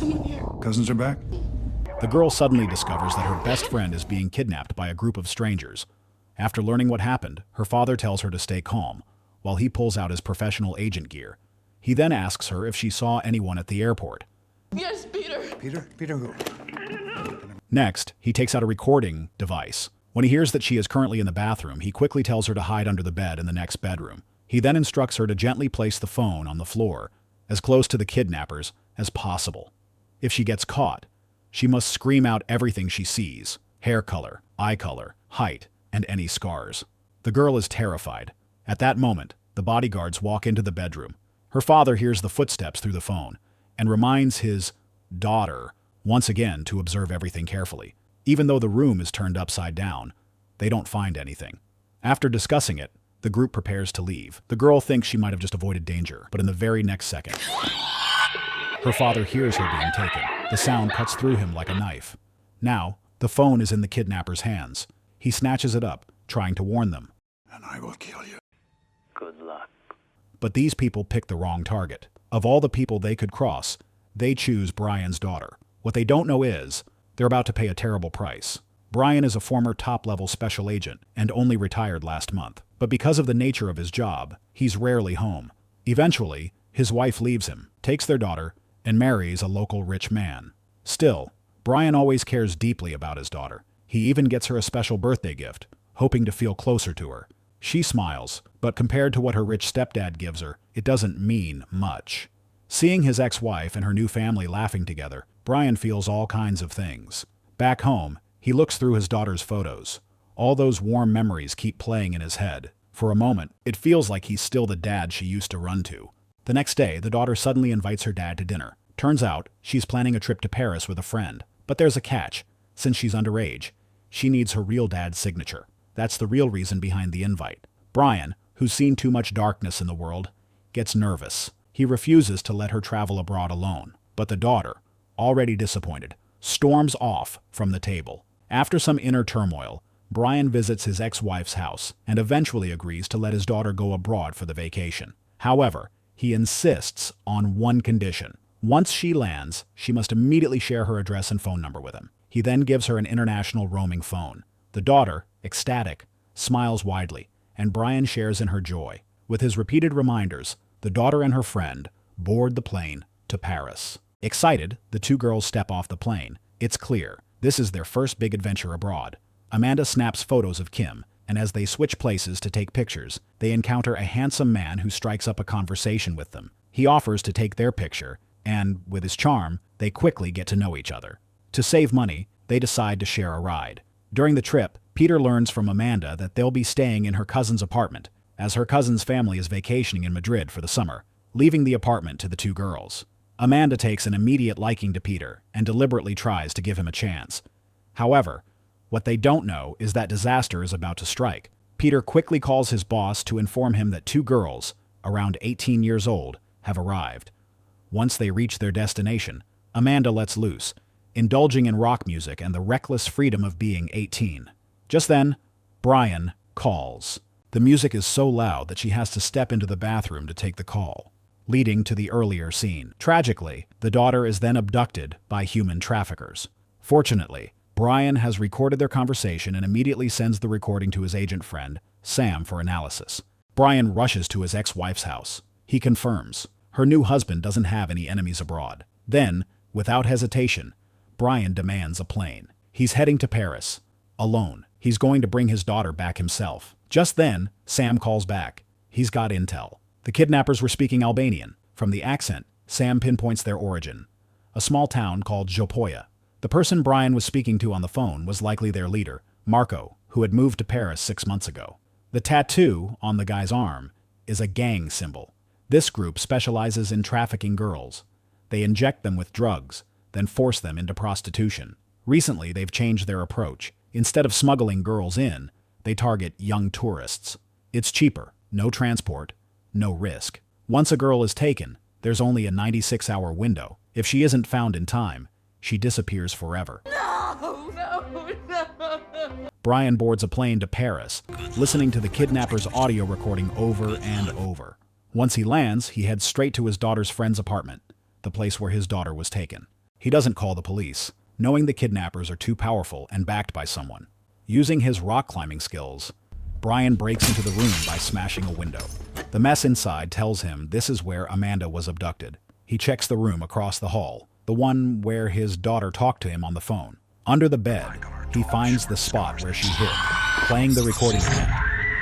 someone here. Cousins are back? The girl suddenly discovers that her best friend is being kidnapped by a group of strangers. After learning what happened, her father tells her to stay calm, while he pulls out his professional agent gear. He then asks her if she saw anyone at the airport. Yes, Peter. Peter who? Next, he takes out a recording device. When he hears that she is currently in the bathroom, he quickly tells her to hide under the bed in the next bedroom. He then instructs her to gently place the phone on the floor, as close to the kidnappers as possible. If she gets caught, she must scream out everything she sees: hair color, eye color, height, and any scars. The girl is terrified. At that moment, the bodyguards walk into the bedroom. Her father hears the footsteps through the phone and reminds his daughter once again to observe everything carefully. Even though the room is turned upside down, they don't find anything. After discussing it, the group prepares to leave. The girl thinks she might have just avoided danger, but in the very next second, her father hears her being taken. The sound cuts through him like a knife. Now, the phone is in the kidnapper's hands. He snatches it up, trying to warn them. And I will kill you. Good luck. But these people pick the wrong target. Of all the people they could cross, they choose Bryan's daughter. What they don't know is, they're about to pay a terrible price. Bryan is a former top-level special agent and only retired last month. But because of the nature of his job, he's rarely home. Eventually, his wife leaves him, takes their daughter, and marries a local rich man. Still, Bryan always cares deeply about his daughter. He even gets her a special birthday gift, hoping to feel closer to her. She smiles, but compared to what her rich stepdad gives her, it doesn't mean much. Seeing his ex-wife and her new family laughing together, Bryan feels all kinds of things. Back home, he looks through his daughter's photos. All those warm memories keep playing in his head. For a moment, it feels like he's still the dad she used to run to. The next day, the daughter suddenly invites her dad to dinner. Turns out, she's planning a trip to Paris with a friend. But there's a catch. Since she's underage, she needs her real dad's signature. That's the real reason behind the invite. Bryan, who's seen too much darkness in the world, gets nervous. He refuses to let her travel abroad alone. But the daughter, already disappointed, storms off from the table. After some inner turmoil, Bryan visits his ex-wife's house and eventually agrees to let his daughter go abroad for the vacation. However, he insists on one condition. Once she lands, she must immediately share her address and phone number with him. He then gives her an international roaming phone. The daughter, ecstatic, smiles widely, and Bryan shares in her joy. With his repeated reminders, the daughter and her friend board the plane to Paris. Excited, the two girls step off the plane. It's clear, this is their first big adventure abroad. Amanda snaps photos of Kim, and as they switch places to take pictures, they encounter a handsome man who strikes up a conversation with them. He offers to take their picture, and, with his charm, they quickly get to know each other. To save money, they decide to share a ride. During the trip, Peter learns from Amanda that they'll be staying in her cousin's apartment, as her cousin's family is vacationing in Madrid for the summer, leaving the apartment to the two girls. Amanda takes an immediate liking to Peter and deliberately tries to give him a chance. However, what they don't know is that disaster is about to strike. Peter quickly calls his boss to inform him that two girls, around 18 years old, have arrived. Once they reach their destination, Amanda lets loose, indulging in rock music and the reckless freedom of being 18. Just then, Bryan calls. The music is so loud that she has to step into the bathroom to take the call, leading to the earlier scene. Tragically, the daughter is then abducted by human traffickers. Fortunately, Bryan has recorded their conversation and immediately sends the recording to his agent friend, Sam, for analysis. Bryan rushes to his ex-wife's house. He confirms her new husband doesn't have any enemies abroad. Then, without hesitation, Bryan demands a plane. He's heading to Paris, alone. He's going to bring his daughter back himself. Just then, Sam calls back. He's got intel. The kidnappers were speaking Albanian. From the accent, Sam pinpoints their origin, a small town called Jopoja. The person Bryan was speaking to on the phone was likely their leader, Marco, who had moved to Paris 6 months ago. The tattoo on the guy's arm is a gang symbol. This group specializes in trafficking girls. They inject them with drugs, then force them into prostitution. Recently, they've changed their approach. Instead of smuggling girls in, they target young tourists. It's cheaper, no transport, no risk. Once a girl is taken, there's only a 96-hour window. If she isn't found in time, she disappears forever. No. Bryan boards a plane to Paris, listening to the kidnapper's audio recording over and over. Once he lands, he heads straight to his daughter's friend's apartment, the place where his daughter was taken. He doesn't call the police, knowing the kidnappers are too powerful and backed by someone. Using his rock climbing skills, Bryan breaks into the room by smashing a window. The mess inside tells him this is where Amanda was abducted. He checks the room across the hall, the one where his daughter talked to him on the phone. Under the bed, he finds the spot where she hid. Playing the recording again,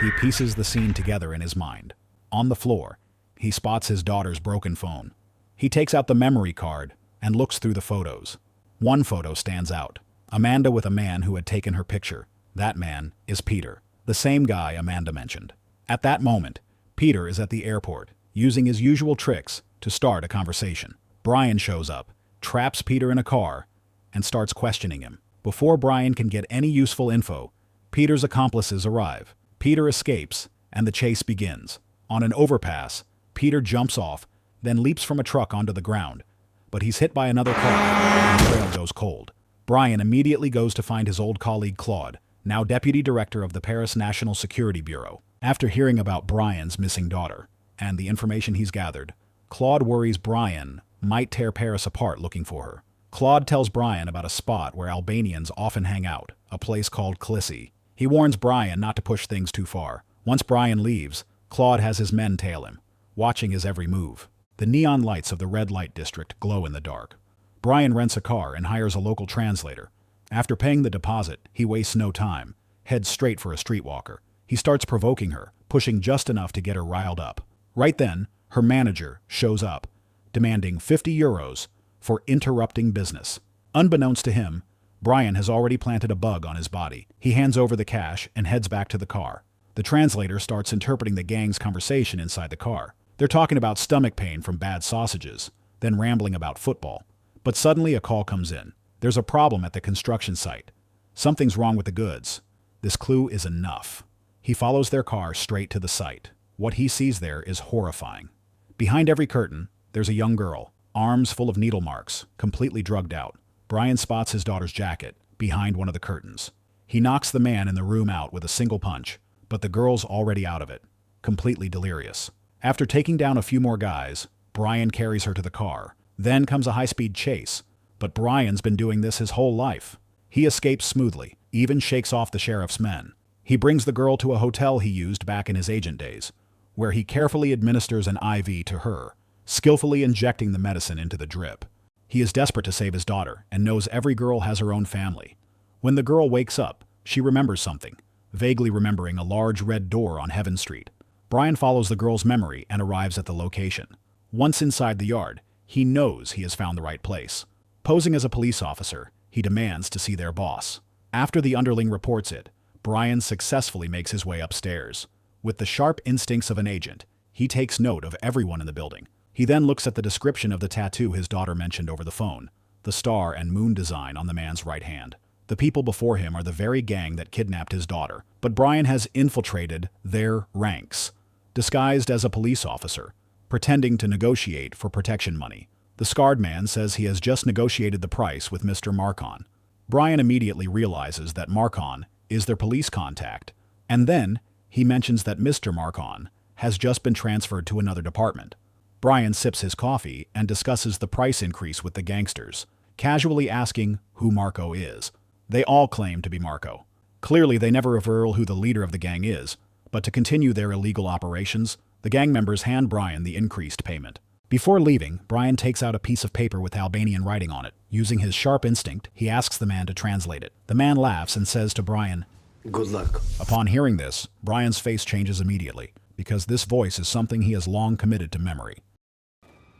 he pieces the scene together in his mind. On the floor, he spots his daughter's broken phone. He takes out the memory card and looks through the photos. One photo stands out. Amanda with a man who had taken her picture. That man is Peter, the same guy Amanda mentioned. At that moment, Peter is at the airport, using his usual tricks to start a conversation. Bryan shows up, traps Peter in a car, and starts questioning him. Before Bryan can get any useful info, Peter's accomplices arrive. Peter escapes, and the chase begins. On an overpass, Peter jumps off, then leaps from a truck onto the ground. But he's hit by another car, and the trail goes cold. Bryan immediately goes to find his old colleague Claude, now deputy director of the Paris National Security Bureau. After hearing about Bryan's missing daughter and the information he's gathered, Claude worries Bryan might tear Paris apart looking for her. Claude tells Bryan about a spot where Albanians often hang out, a place called Klissi. He warns Bryan not to push things too far. Once Bryan leaves, Claude has his men tail him, watching his every move. The neon lights of the red light district glow in the dark. Bryan rents a car and hires a local translator. After paying the deposit, he wastes no time, heads straight for a streetwalker. He starts provoking her, pushing just enough to get her riled up. Right then, her manager shows up, demanding 50 euros for interrupting business. Unbeknownst to him, Bryan has already planted a bug on his body. He hands over the cash and heads back to the car. The translator starts interpreting the gang's conversation inside the car. They're talking about stomach pain from bad sausages, then rambling about football. But suddenly a call comes in. There's a problem at the construction site. Something's wrong with the goods. This clue is enough. He follows their car straight to the site. What he sees there is horrifying. Behind every curtain, there's a young girl, arms full of needle marks, completely drugged out. Bryan spots his daughter's jacket behind one of the curtains. He knocks the man in the room out with a single punch, but the girl's already out of it, completely delirious. After taking down a few more guys, Bryan carries her to the car. Then comes a high-speed chase, but Bryan's been doing this his whole life. He escapes smoothly, even shakes off the sheriff's men. He brings the girl to a hotel he used back in his agent days, where he carefully administers an IV to her, skillfully injecting the medicine into the drip. He is desperate to save his daughter and knows every girl has her own family. When the girl wakes up, she remembers something, vaguely remembering a large red door on Heaven Street. Bryan follows the girl's memory and arrives at the location. Once inside the yard, he knows he has found the right place. Posing as a police officer, he demands to see their boss. After the underling reports it, Bryan successfully makes his way upstairs. With the sharp instincts of an agent, he takes note of everyone in the building. He then looks at the description of the tattoo his daughter mentioned over the phone, the star and moon design on the man's right hand. The people before him are the very gang that kidnapped his daughter, but Bryan has infiltrated their ranks, disguised as a police officer, pretending to negotiate for protection money. The scarred man says he has just negotiated the price with Mr. Marcon. Bryan immediately realizes that Marcon is their police contact, and then he mentions that Mr. Marcon has just been transferred to another department. Bryan sips his coffee and discusses the price increase with the gangsters, casually asking who Marco is. They all claim to be Marco. Clearly, they never reveal who the leader of the gang is, but to continue their illegal operations, the gang members hand Bryan the increased payment. Before leaving, Bryan takes out a piece of paper with Albanian writing on it. Using his sharp instinct, he asks the man to translate it. The man laughs and says to Bryan, "Good luck." Upon hearing this, Bryan's face changes immediately, because this voice is something he has long committed to memory.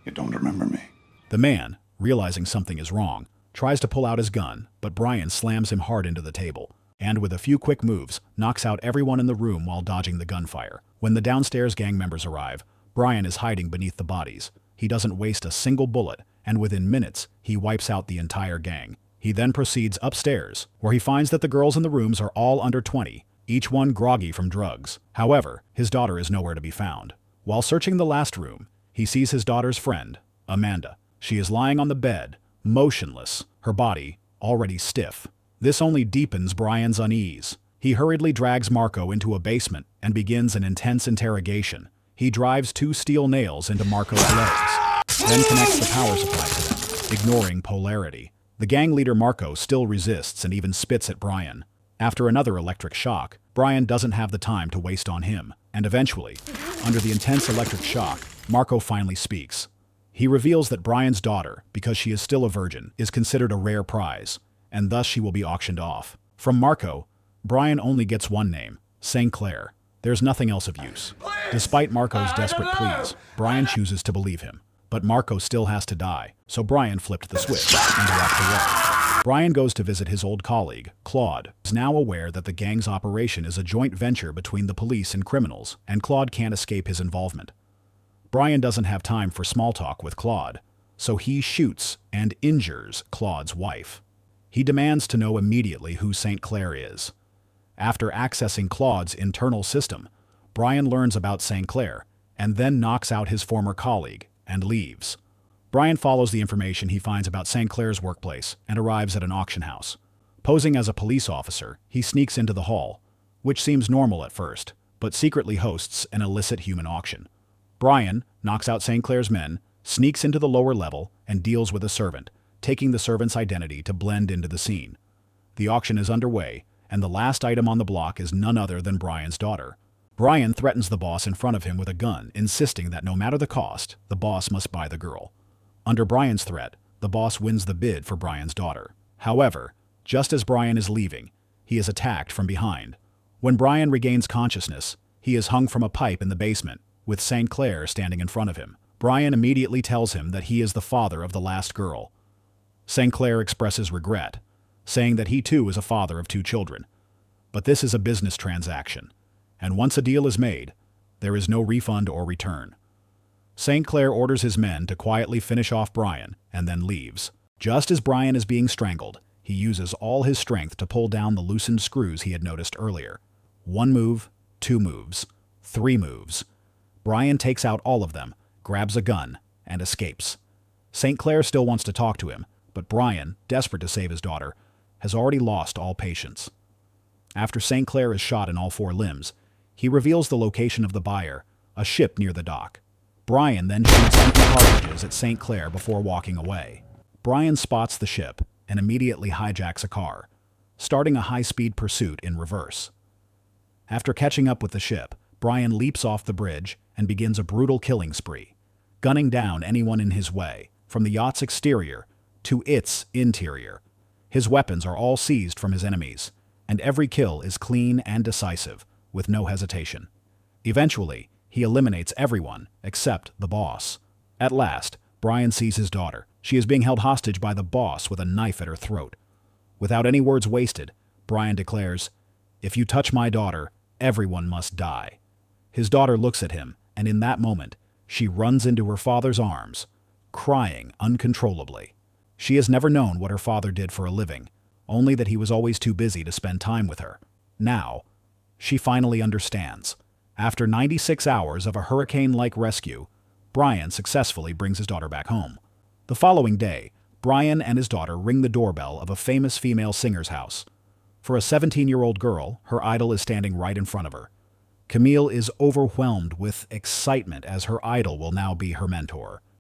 You don't remember me. The man, realizing something is wrong, tries to pull out his gun, but Bryan slams him hard into the table, and with a few quick moves, knocks out everyone in the room while dodging the gunfire. When the downstairs gang members arrive, Bryan is hiding beneath the bodies. He doesn't waste a single bullet, and within minutes, he wipes out the entire gang. He then proceeds upstairs, where he finds that the girls in the rooms are all under 20, each one groggy from drugs. However, his daughter is nowhere to be found. While searching the last room, he sees his daughter's friend, Amanda. She is lying on the bed, motionless, her body already stiff. This only deepens Bryan's unease. He hurriedly drags Marco into a basement and begins an intense interrogation. He drives 2 steel nails into Marco's legs, then connects the power supply to them. ignoring polarity. The gang leader Marco still resists and even spits at Bryan. After another electric shock, Bryan doesn't have the time to waste on him, and eventually, under the intense electric shock, Marco finally speaks. He reveals that Bryan's daughter, because she is still a virgin, is considered a rare prize, and thus she will be auctioned off. From Marco, Bryan only gets one name, St. Clair. There's nothing else of use. Despite Marco's desperate pleas, Bryan chooses to believe him. But Marco still has to die, so Bryan flipped the switch and walked away. Bryan goes to visit his old colleague, Claude, who is now aware that the gang's operation is a joint venture between the police and criminals, and Claude can't escape his involvement. Bryan doesn't have time for small talk with Claude, so he shoots and injures Claude's wife. He demands to know immediately who St. Clair is. After accessing Claude's internal system, Bryan learns about St. Clair, and then knocks out his former colleague, and leaves. Bryan follows the information he finds about St. Clair's workplace and arrives at an auction house. Posing as a police officer, he sneaks into the hall, which seems normal at first, but secretly hosts an illicit human auction. Bryan knocks out St. Clair's men, sneaks into the lower level, and deals with a servant, taking the servant's identity to blend into the scene. The auction is underway, and the last item on the block is none other than Bryan's daughter. Bryan threatens the boss in front of him with a gun, insisting that no matter the cost, the boss must buy the girl. Under Bryan's threat, the boss wins the bid for Bryan's daughter. However, just as Bryan is leaving, he is attacked from behind. When Bryan regains consciousness, he is hung from a pipe in the basement, with St. Clair standing in front of him. Bryan immediately tells him that he is the father of the last girl. St. Clair expresses regret, saying that he too is a father of 2 children. But this is a business transaction, and once a deal is made, there is no refund or return. St. Clair orders his men to quietly finish off Bryan and then leaves. Just as Bryan is being strangled, he uses all his strength to pull down the loosened screws he had noticed earlier. 1 move, 2 moves, 3 moves. Bryan takes out all of them, grabs a gun, and escapes. St. Clair still wants to talk to him, but Bryan, desperate to save his daughter, has already lost all patience. After St. Clair is shot in all 4 limbs, he reveals the location of the buyer, a ship near the dock. Bryan then shoots empty cartridges at St. Clair before walking away. Bryan spots the ship and immediately hijacks a car, starting a high-speed pursuit in reverse. After catching up with the ship, Bryan leaps off the bridge and begins a brutal killing spree, gunning down anyone in his way, from the yacht's exterior to its interior. His weapons are all seized from his enemies, and every kill is clean and decisive, with no hesitation. Eventually, he eliminates everyone except the boss. At last, Bryan sees his daughter. She is being held hostage by the boss with a knife at her throat. Without any words wasted, Bryan declares, "If you touch my daughter, everyone must die." His daughter looks at him, and in that moment, she runs into her father's arms, crying uncontrollably. She has never known what her father did for a living, only that he was always too busy to spend time with her. Now, she finally understands. After 96 hours of a hurricane-like rescue, Bryan successfully brings his daughter back home. The following day, Bryan and his daughter ring the doorbell of a famous female singer's house. For a 17-year-old girl, her idol is standing right in front of her. Camille is overwhelmed with excitement as her idol will now be her mentor.